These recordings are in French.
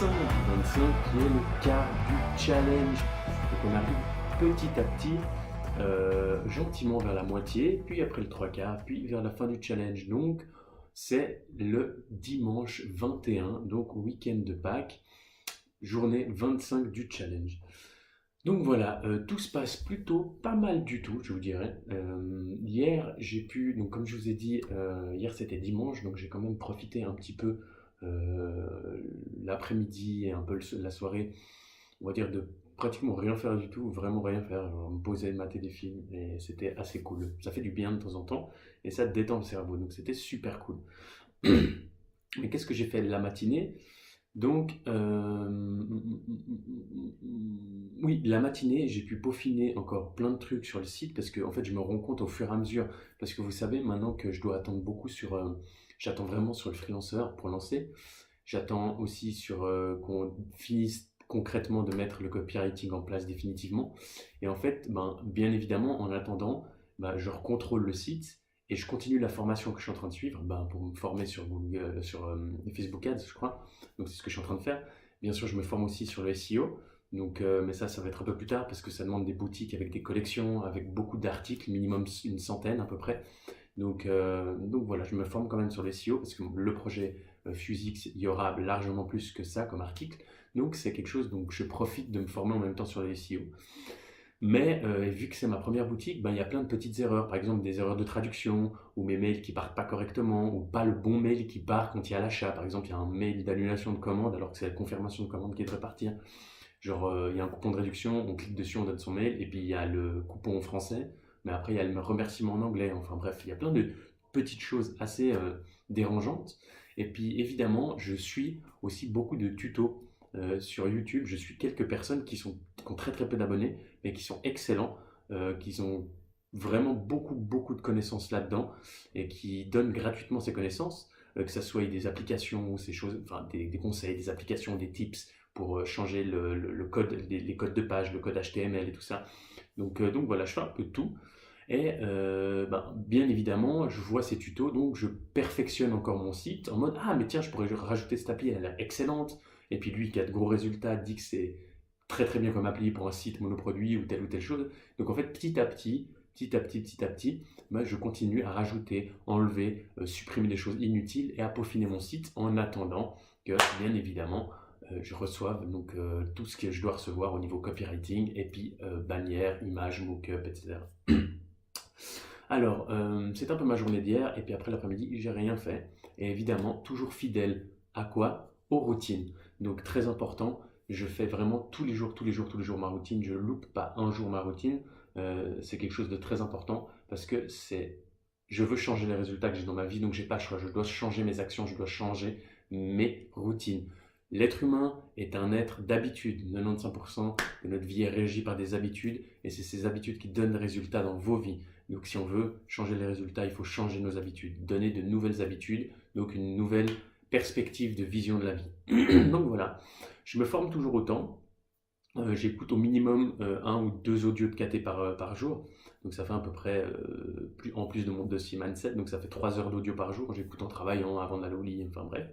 25 qui est le quart du challenge. Donc on arrive petit à petit, gentiment vers la moitié, puis après le trois quarts, puis vers la fin du challenge. Donc c'est le dimanche 21, donc week-end de Pâques, journée 25 du challenge. Donc voilà, tout se passe plutôt pas mal du tout, je vous dirais. Hier, j'ai pu, donc comme je vous ai dit, hier c'était dimanche, donc j'ai quand même profité un petit peu l'après-midi et un peu la soirée, on va dire, de pratiquement rien faire du tout, vraiment rien faire, genre me poser, mater des films, et c'était assez cool. Ça fait du bien de temps en temps, et ça détend le cerveau, donc c'était super cool. Mais qu'est-ce que j'ai fait la matinée? Donc, oui, la matinée, j'ai pu peaufiner encore plein de trucs sur le site parce que, en fait, je me rends compte au fur et à mesure. Parce que vous savez, maintenant que je dois attendre beaucoup sur. J'attends vraiment sur le freelancer pour lancer. J'attends aussi sur qu'on finisse concrètement de mettre le copywriting en place définitivement. Et en fait, ben, bien évidemment, en attendant, ben, je recontrôle le site et je continue la formation que je suis en train de suivre ben, pour me former sur, Google, sur Facebook Ads, je crois. Donc c'est ce que je suis en train de faire. Bien sûr, je me forme aussi sur le SEO. Donc, mais ça va être un peu plus tard parce que ça demande des boutiques avec des collections, avec beaucoup d'articles, minimum une centaine à peu près. Donc voilà, je me forme quand même sur le SEO parce que le projet Fusix, il y aura largement plus que ça comme article. Donc c'est quelque chose, donc je profite de me former en même temps sur le SEO. Mais vu que c'est ma première boutique, ben, il y a plein de petites erreurs. Par exemple, des erreurs de traduction, ou mes mails qui partent pas correctement, ou pas le bon mail qui part quand il y a l'achat. Par exemple, il y a un mail d'annulation de commande alors que c'est la confirmation de commande qui devrait partir. Genre, il y a un coupon de réduction, on clique dessus, on donne son mail, et puis il y a le coupon en français, mais après il y a le remerciement en anglais. Enfin bref, il y a plein de petites choses assez dérangeantes. Et puis évidemment, je suis aussi beaucoup de tutos sur YouTube. Je suis quelques personnes qui ont très très peu d'abonnés, mais qui sont excellents, qui ont vraiment beaucoup de connaissances là-dedans, et qui donnent gratuitement ces connaissances, que ce soit des applications, ces choses, enfin des conseils, des applications, des tips pour changer le code, les codes de page, le code HTML et tout ça. Donc voilà, je fais un peu de tout. Et ben, bien évidemment, je vois ces tutos, donc je perfectionne encore mon site en mode ah mais tiens, je pourrais rajouter cette appli, elle a l'air excellente. Et puis lui qui a de gros résultats dit que c'est très très bien comme appli pour un site monoproduit ou telle chose. Donc en fait, petit à petit, ben, je continue à rajouter, enlever, supprimer des choses inutiles et à peaufiner mon site en attendant que, bien évidemment, je reçoive donc tout ce que je dois recevoir au niveau copywriting et puis bannières, images, mock-up, etc. Alors, c'est un peu ma journée d'hier et puis après l'après-midi, j'ai rien fait. Et évidemment, toujours fidèle à quoi? Aux routines. Donc très important, je fais vraiment tous les jours ma routine. Je loupe pas un jour ma routine. C'est quelque chose de très important parce que je veux changer les résultats que j'ai dans ma vie, donc j'ai pas le choix. Je dois changer mes actions, je dois changer mes routines. L'être humain est un être d'habitude. 95% de notre vie est régie par des habitudes et c'est ces habitudes qui donnent des résultats dans vos vies. Donc si on veut changer les résultats, il faut changer nos habitudes, donner de nouvelles habitudes, donc une nouvelle perspective de vision de la vie. Donc voilà, je me forme toujours autant. J'écoute au minimum un ou deux audios de KT par jour. Donc ça fait à peu près, en plus de mon dossier mindset, donc ça fait 3 heures d'audio par jour. J'écoute en travaillant, avant d'aller au lit, enfin bref.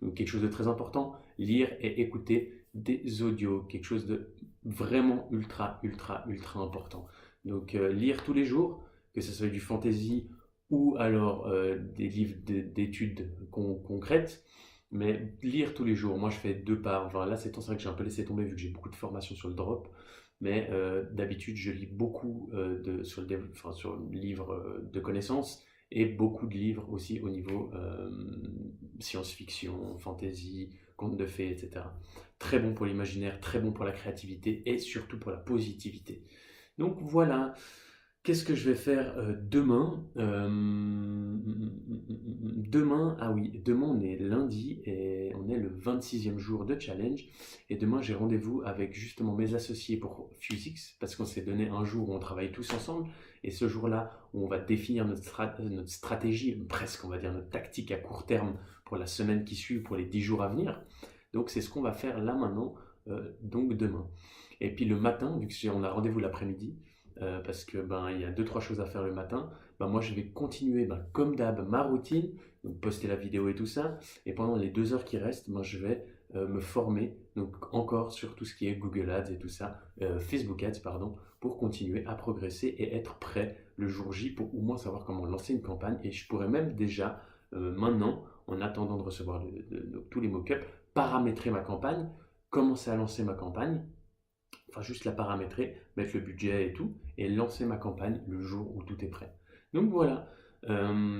Donc quelque chose de très important, lire et écouter des audios, quelque chose de vraiment ultra important. Donc lire tous les jours, que ce soit du fantasy ou alors des livres d'études concrètes, mais lire tous les jours. Moi je fais 2 par, enfin là c'est vrai que j'ai un peu laissé tomber vu que j'ai beaucoup de formations sur le drop, mais d'habitude je lis beaucoup sur le livre de connaissances et beaucoup de livres aussi au niveau science-fiction, fantasy, contes de fées, etc. Très bon pour l'imaginaire, très bon pour la créativité et surtout pour la positivité. Donc voilà, qu'est-ce que je vais faire demain? Demain, ah oui, demain on est lundi et on est le 26e jour de challenge. Et demain j'ai rendez-vous avec justement mes associés pour Fusix parce qu'on s'est donné un jour où on travaille tous ensemble. Et ce jour-là, où on va définir notre stratégie, presque on va dire notre tactique à court terme pour la semaine qui suit, pour les 10 jours à venir. Donc c'est ce qu'on va faire là maintenant, donc demain. Et puis le matin, vu qu'on a rendez-vous l'après-midi, parce que ben il y a 2 3 choses à faire le matin, ben moi je vais continuer comme d'hab ma routine, donc poster la vidéo et tout ça, et pendant les 2 heures qui restent, ben, je vais me former, donc encore sur tout ce qui est Google Ads et tout ça, Facebook Ads, pardon, pour continuer à progresser et être prêt le jour J pour au moins savoir comment lancer une campagne. Et je pourrais même déjà, maintenant, en attendant de recevoir tous les mock-ups, paramétrer ma campagne, commencer à lancer ma campagne, enfin juste la paramétrer, mettre le budget et tout, et lancer ma campagne le jour où tout est prêt. Donc voilà,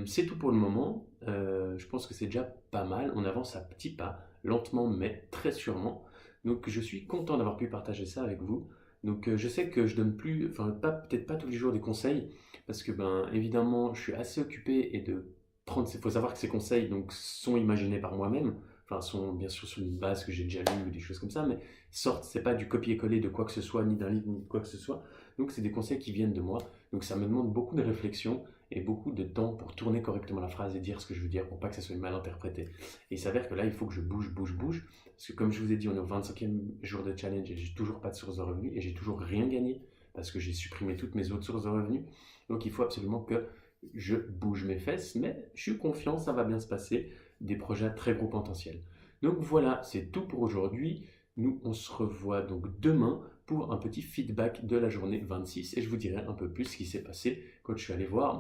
c'est tout pour le moment. Je pense que c'est déjà pas mal. On avance à petits pas, lentement mais très sûrement. Donc je suis content d'avoir pu partager ça avec vous. Donc je sais que je donne plus, enfin peut-être pas tous les jours des conseils, parce que ben évidemment je suis assez occupé et de prendre, il faut savoir que ces conseils donc sont imaginés par moi-même, enfin sont bien sûr sur une base que j'ai déjà lue ou des choses comme ça, mais sortent, c'est pas du copier-coller de quoi que ce soit, ni d'un livre, ni de quoi que ce soit. Donc c'est des conseils qui viennent de moi. Donc ça me demande beaucoup de réflexion et beaucoup de temps pour tourner correctement la phrase et dire ce que je veux dire pour pas que ça soit mal interprété. Et il s'avère que là, il faut que je bouge, bouge, bouge. Parce que comme je vous ai dit, on est au 25e jour de challenge et j'ai toujours pas de source de revenus et j'ai toujours rien gagné parce que j'ai supprimé toutes mes autres sources de revenus. Donc il faut absolument que je bouge mes fesses, mais je suis confiant, ça va bien se passer. Des projets à très gros potentiel. Donc voilà, c'est tout pour aujourd'hui. Nous, on se revoit donc demain pour un petit feedback de la journée 26 et je vous dirai un peu plus ce qui s'est passé quand je suis allé voir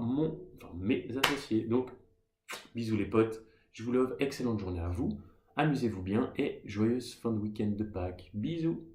mes associés. Donc, bisous les potes, je vous love, excellente journée à vous, amusez-vous bien et joyeuse fin de week-end de Pâques. Bisous!